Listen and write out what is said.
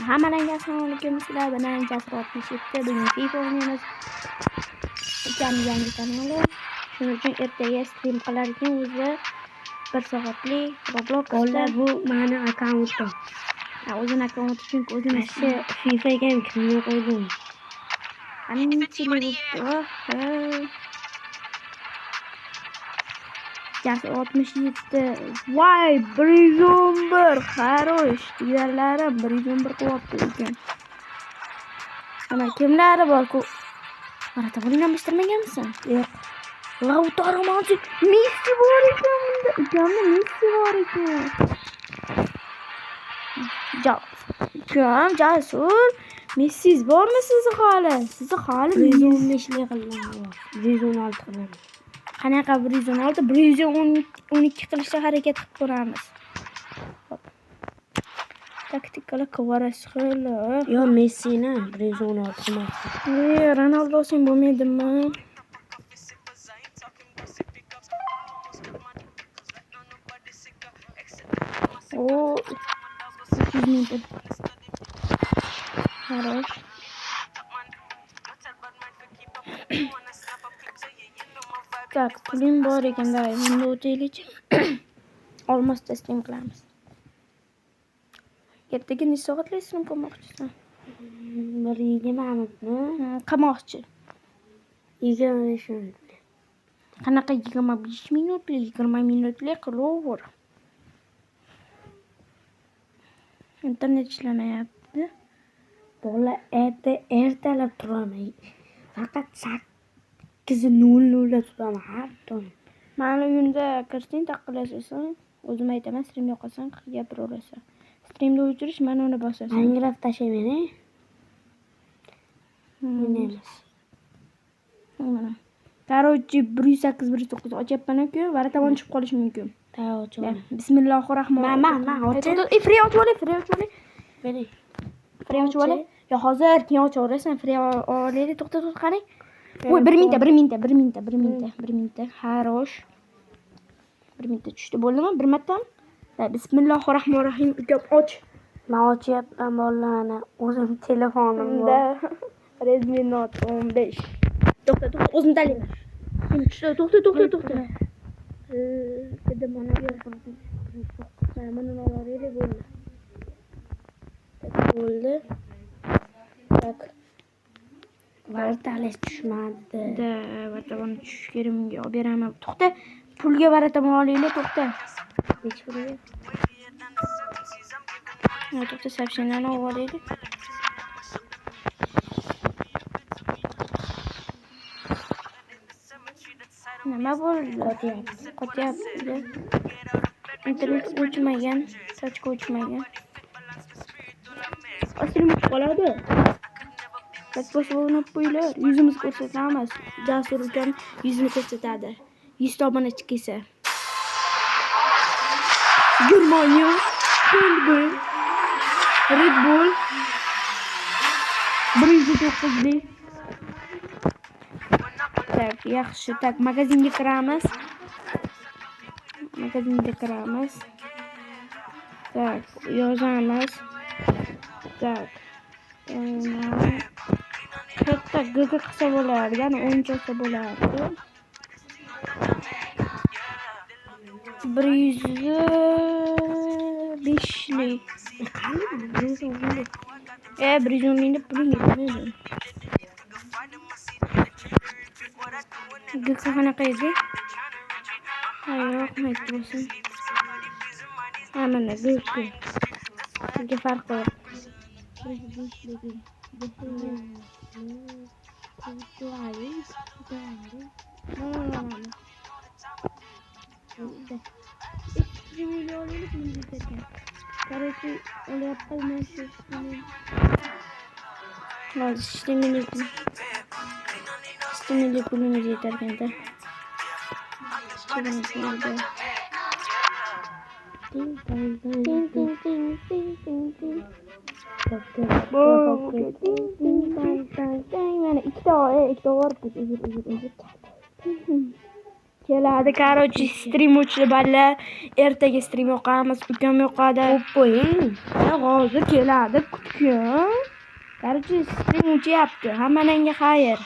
Hammalarga assalomu alaykum. Sizlar bilan Jasur 67 bugun FIFA o'ynaymiz. Ukamning yangi kanali. Shuning uchun ertaga stream qilar ekan o'zi 1 soatlik Robloxda. Bu meni akkauntim. O'zini akkaunti chunki o'zini Shu FIFAga ham kirmay qo'ydim. Qanchalik bo'ldi? Jasur 67. Voy, 111. Xarosh. Diyorlarim 111 qilyapti ekan. Ana kimlari bor-ku? Marata buni almashtirmaganmisan? Yo'q. Lautaro Martinez, Messi bor ekan bunda. Ukamda Messi bor ekan. Jasur, Messiz bormi sizni hali? Sizni hali 115 lik qilaman. 116 qilaman. Qanaqa 116? 112 qilishga harakat qilib ko'ramiz. Taktikala Kvaratskhelia. Yo, Messini 116 qilmoqchi. Ronaldo sen bo'lmaydimi? O 300 metre. Хорош. Так, pulim bor ekan, davay, bunda o'taylik. Olmasda stream qilamiz. Ertaga necha soatlik stream qilmoqchisan? 1:20 minutni qilmoqchi. 25 minut. Qanaqa 25 minutlik, 20 minutlik qilaver. Internet ishlamayapti. Bola ertalab turaman. Faqat 8:00 da turaman har doim. Mana uyimda kirsang taqqilasan, o'zim aytaman, stream yoqasan, gapiraverasan. Streamni o'chirish, mana uni bosasan. Minecraft tashlayman. O'ynaymiz. Mana. Короче, 108 109 ochyapman-ku, varatavan chiqib qolishi mumkin. Ochaman. Bismillahirrohmanirrohim. Man ochib. Free ochib ol, free ochib ol. Bering. Free ochib ol. Yo, hozir keyin ochaverasan, free olaylik. To'xta, qarang. Voy, 1 minutda. Xarosh. 1 minutda tushdi, bo'ldimi? Bir martam. Bismillahirrohmanirrohim. Ukam och. Men ochyapman bolalarni. O'zim telefonim bor. Redmi Note 15. To'xta, o'zim tanlayman. To'xta. Dedi mana mana olaylik bo'ldi. Bo'ldi. Tak. Vartalish tushmadi. Vartavan tushish kerak menga olib beraman. To'xta, pulga varataman olaylik, to'xta. Hech pulga. To'xta, soобщениeni olib olaylik. Nima bo'ldi? Qotyapti. Internet o'chmagan, sochga o'chmagan. Stream qoladi. Bosh o'ynab qo'yinglar. Yuzimizni ko'rsatamiz. Jasur ukam yuzini ko'rsatadi. 100 obunachi kelsa. Germaniya, Handball, Red Bull, 109lik. Tak, yaxshi. Tak, magazinga kiramiz. Tak, yozamiz. Tak. Katta GG qilsa bo'lardi, ya'ni o'yinchi olsa bo'lardi. 105lik. Qani 110lik. 110lik puling yetmaydi. GG qanaqa edi? Yo'q, aytmasin. Mana GG. Bunga farqi yo'q. Короче, olyapti men shu. Hozir ishtimlik pulimiz yetar ekan-da. Mana ikkita bor, uzr. keladi. Короче, stream o'chiriblar. Ertaga stream yoqamiz. Ukam yoqadi. qo'ying. Hozir keladi, kutgin. Короче, stream o'chyapti. Hammangga xayr.